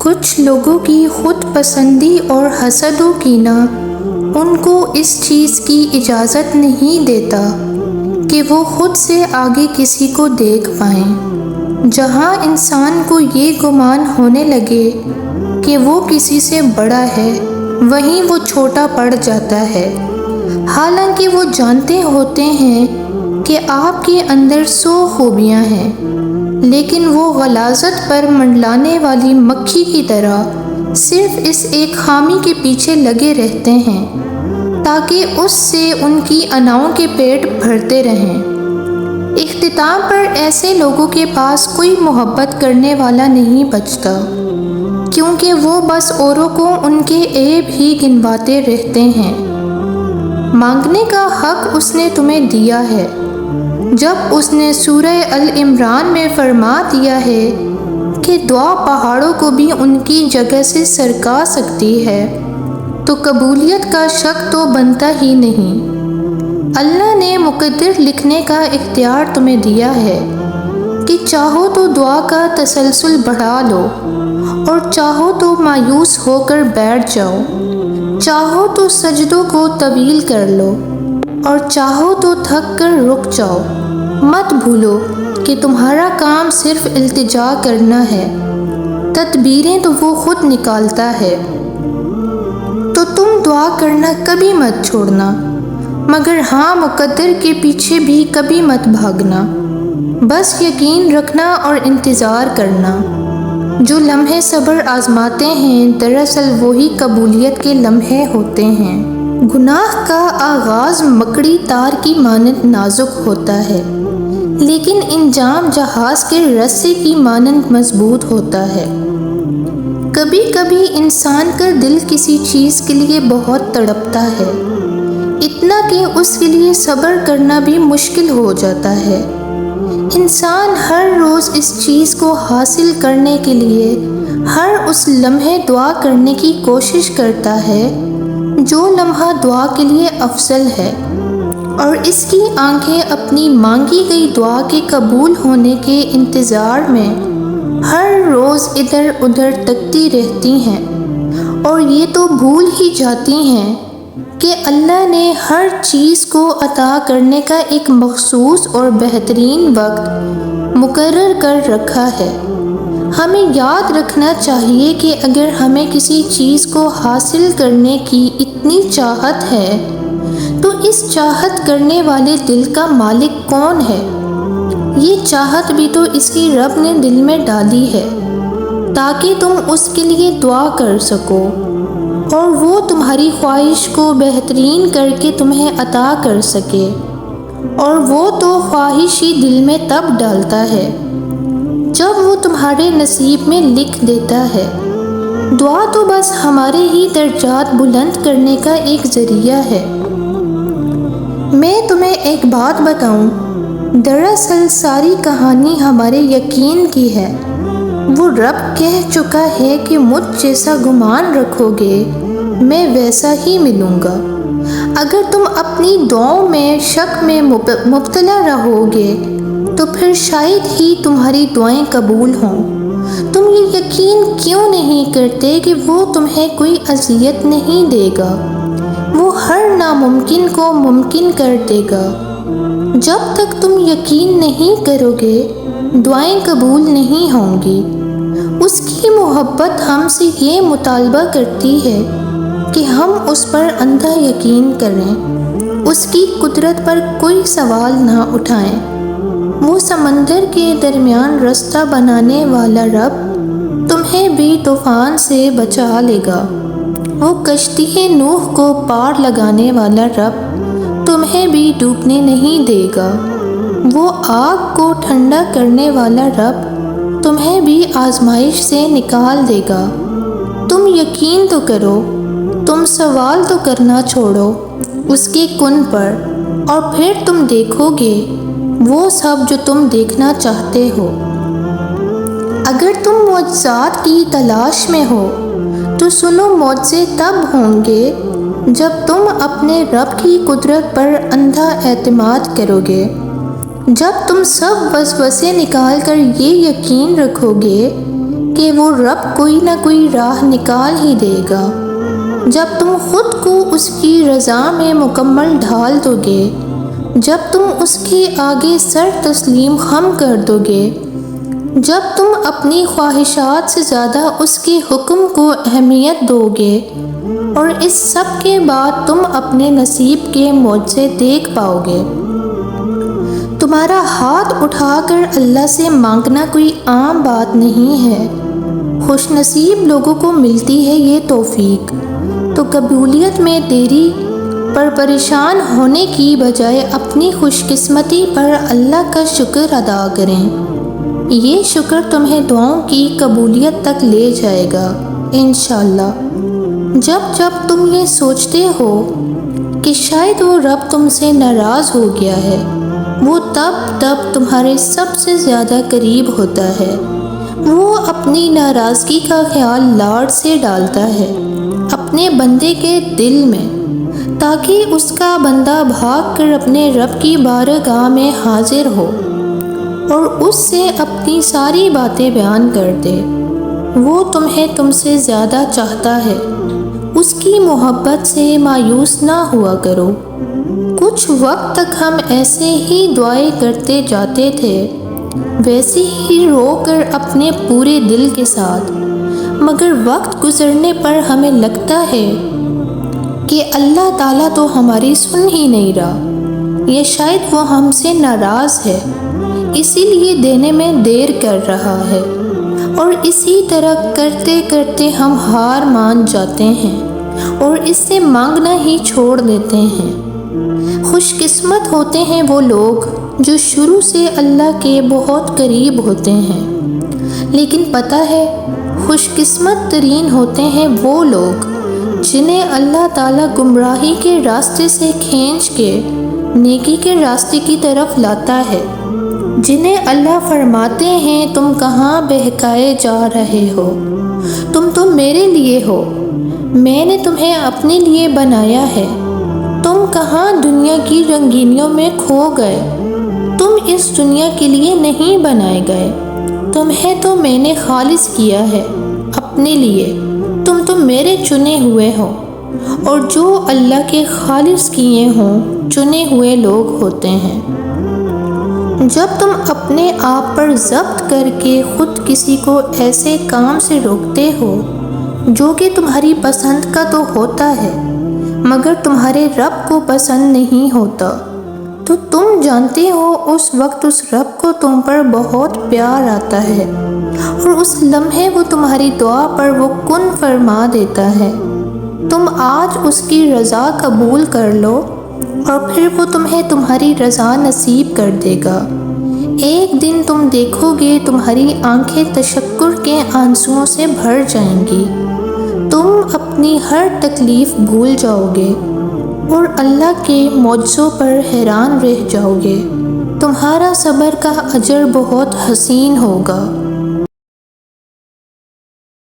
کچھ لوگوں کی خود پسندی اور حسد و کینہ ان کو اس چیز کی اجازت نہیں دیتا کہ وہ خود سے آگے کسی کو دیکھ پائیں۔ جہاں انسان کو یہ گمان ہونے لگے کہ وہ کسی سے بڑا ہے، وہیں وہ چھوٹا پڑ جاتا ہے، حالانکہ وہ جانتے ہوتے ہیں کہ آپ کے اندر 100 خوبیاں ہیں، لیکن وہ غلاظت پر منڈلانے والی مکھی کی طرح صرف اس ایک خامی کے پیچھے لگے رہتے ہیں تاکہ اس سے ان کی اناؤں کے پیٹ بھرتے رہیں۔ اختتام پر ایسے لوگوں کے پاس کوئی محبت کرنے والا نہیں بچتا، کیونکہ وہ بس اوروں کو ان کے عیب ہی گنواتے رہتے ہیں۔ مانگنے کا حق اس نے تمہیں دیا ہے، جب اس نے سورہ العمران میں فرما دیا ہے کہ دعا پہاڑوں کو بھی ان کی جگہ سے سرکا سکتی ہے، تو قبولیت کا شک تو بنتا ہی نہیں۔ اللہ نے مقدر لکھنے کا اختیار تمہیں دیا ہے کہ چاہو تو دعا کا تسلسل بڑھا لو اور چاہو تو مایوس ہو کر بیٹھ جاؤ، چاہو تو سجدوں کو طویل کر لو اور چاہو تو تھک کر رک جاؤ۔ مت بھولو کہ تمہارا کام صرف التجا کرنا ہے، تدبیریں تو وہ خود نکالتا ہے۔ تو تم دعا کرنا کبھی مت چھوڑنا، مگر ہاں مقدر کے پیچھے بھی کبھی مت بھاگنا، بس یقین رکھنا اور انتظار کرنا۔ جو لمحے صبر آزماتے ہیں دراصل وہی قبولیت کے لمحے ہوتے ہیں۔ گناہ کا آغاز مکڑی تار کی مانند نازک ہوتا ہے، لیکن انجام جہاز کے رسے کی مانند مضبوط ہوتا ہے۔ کبھی کبھی انسان کا دل کسی چیز کے لیے بہت تڑپتا ہے، اتنا کہ اس کے لیے صبر کرنا بھی مشکل ہو جاتا ہے۔ انسان ہر روز اس چیز کو حاصل کرنے کے لیے ہر اس لمحے دعا کرنے کی کوشش کرتا ہے جو لمحہ دعا کے لیے افضل ہے، اور اس کی آنکھیں اپنی مانگی گئی دعا کے قبول ہونے کے انتظار میں ہر روز ادھر ادھر تکتی رہتی ہیں، اور یہ تو بھول ہی جاتی ہیں کہ اللہ نے ہر چیز کو عطا کرنے کا ایک مخصوص اور بہترین وقت مقرر کر رکھا ہے۔ ہمیں یاد رکھنا چاہیے کہ اگر ہمیں کسی چیز کو حاصل کرنے کی اتنی چاہت ہے تو اس چاہت کرنے والے دل کا مالک کون ہے؟ یہ چاہت بھی تو اسی رب نے دل میں ڈالی ہے تاکہ تم اس کے لیے دعا کر سکو، اور وہ تمہاری خواہش کو بہترین کر کے تمہیں عطا کر سکے، اور وہ تو خواہش ہی دل میں تب ڈالتا ہے جب وہ تمہارے نصیب میں لکھ دیتا ہے۔ دعا تو بس ہمارے ہی درجات بلند کرنے کا ایک ذریعہ ہے۔ میں تمہیں ایک بات بتاؤں، دراصل ساری کہانی ہمارے یقین کی ہے۔ وہ رب کہہ چکا ہے کہ مجھ جیسا گمان رکھو گے میں ویسا ہی ملوں گا۔ اگر تم اپنی دعاؤں میں شک میں مبتلا رہو گے تو پھر شاید ہی تمہاری دعائیں قبول ہوں۔ تم یہ یقین کیوں نہیں کرتے کہ وہ تمہیں کوئی اذیت نہیں دے گا؟ وہ ہر ناممکن کو ممکن کر دے گا۔ جب تک تم یقین نہیں کرو گے دعائیں قبول نہیں ہوں گی۔ اس کی محبت ہم سے یہ مطالبہ کرتی ہے کہ ہم اس پر اندھا یقین کریں، اس کی قدرت پر کوئی سوال نہ اٹھائیں۔ وہ سمندر کے درمیان رستہ بنانے والا رب تمہیں بھی طوفان سے بچا لے گا۔ وہ کشتی نوح کو پار لگانے والا رب تمہیں بھی ڈوبنے نہیں دے گا۔ وہ آگ کو ٹھنڈا کرنے والا رب تمہیں بھی آزمائش سے نکال دے گا۔ تم یقین تو کرو، تم سوال تو کرنا چھوڑو اس کے کن پر، اور پھر تم دیکھو گے وہ سب جو تم دیکھنا چاہتے ہو۔ اگر تم معجزات کی تلاش میں ہو تو سنو، معجزے تب ہوں گے جب تم اپنے رب کی قدرت پر اندھا اعتماد کرو گے، جب تم سب وسوسے نکال کر یہ یقین رکھو گے کہ وہ رب کوئی نہ کوئی راہ نکال ہی دے گا۔ جب تم خود کو اس کی رضا میں مکمل ڈھال دو گے، جب تم اس کے آگے سر تسلیم خم کر دو گے، جب تم اپنی خواہشات سے زیادہ اس کے حکم کو اہمیت دو گے، اور اس سب کے بعد تم اپنے نصیب کے معجزے دیکھ پاؤ گے۔ تمہارا ہاتھ اٹھا کر اللہ سے مانگنا کوئی عام بات نہیں ہے۔ خوش نصیب لوگوں کو ملتی ہے یہ توفیق، تو قبولیت میں دیری پر پریشان ہونے کی بجائے اپنی خوش قسمتی پر اللہ کا شکر ادا کریں۔ یہ شکر تمہیں دعاؤں کی قبولیت تک لے جائے گا انشاءاللہ۔ جب جب تم یہ سوچتے ہو کہ شاید وہ رب تم سے ناراض ہو گیا ہے، وہ تب تمہارے سب سے زیادہ قریب ہوتا ہے۔ وہ اپنی ناراضگی کا خیال لاڈ سے ڈالتا ہے اپنے بندے کے دل میں، تاکہ اس کا بندہ بھاگ کر اپنے رب کی بارگاہ میں حاضر ہو اور اس سے اپنی ساری باتیں بیان کر دے۔ وہ تمہیں تم سے زیادہ چاہتا ہے، اس کی محبت سے مایوس نہ ہوا کرو۔ کچھ وقت تک ہم ایسے ہی دعائیں کرتے جاتے تھے، ویسے ہی رو کر اپنے پورے دل کے ساتھ، مگر وقت گزرنے پر ہمیں لگتا ہے کہ اللہ تعالیٰ تو ہماری سن ہی نہیں رہا، یا شاید وہ ہم سے ناراض ہے، اسی لیے دینے میں دیر کر رہا ہے، اور اسی طرح کرتے کرتے ہم ہار مان جاتے ہیں اور اس سے مانگنا ہی چھوڑ دیتے ہیں۔ خوش قسمت ہوتے ہیں وہ لوگ جو شروع سے اللہ کے بہت قریب ہوتے ہیں، لیکن پتہ ہے خوش قسمت ترین ہوتے ہیں وہ لوگ جنہیں اللہ تعالیٰ گمراہی کے راستے سے کھینچ کے نیکی کے راستے کی طرف لاتا ہے، جنہیں اللہ فرماتے ہیں تم کہاں بہکائے جا رہے ہو، تم تو میرے لیے ہو، میں نے تمہیں اپنے لیے بنایا ہے، تم کہاں دنیا کی رنگینیوں میں کھو گئے، تم اس دنیا کے لیے نہیں بنائے گئے، تمہیں تو میں نے خالص کیا ہے اپنے لیے، تم تو میرے چنے ہوئے ہو۔ اور جو اللہ کے خالص کیے ہوں چنے ہوئے لوگ ہوتے ہیں۔ جب تم اپنے آپ پر ضبط کر کے خود کسی کو ایسے کام سے روکتے ہو جو کہ تمہاری پسند کا تو ہوتا ہے مگر تمہارے رب کو پسند نہیں ہوتا، تو تم جانتے ہو اس وقت اس رب کو تم پر بہت پیار آتا ہے، اور اس لمحے وہ تمہاری دعا پر وہ کن فرما دیتا ہے۔ تم آج اس کی رضا قبول کر لو اور پھر وہ تمہیں تمہاری رضا نصیب کر دے گا۔ ایک دن تم دیکھو گے تمہاری آنکھیں تشکر کے آنسوؤں سے بھر جائیں گی، تم اپنی ہر تکلیف بھول جاؤ گے اور اللہ کے معجزوں پر حیران رہ جاؤ گے۔ تمہارا صبر کا اجر بہت حسین ہوگا۔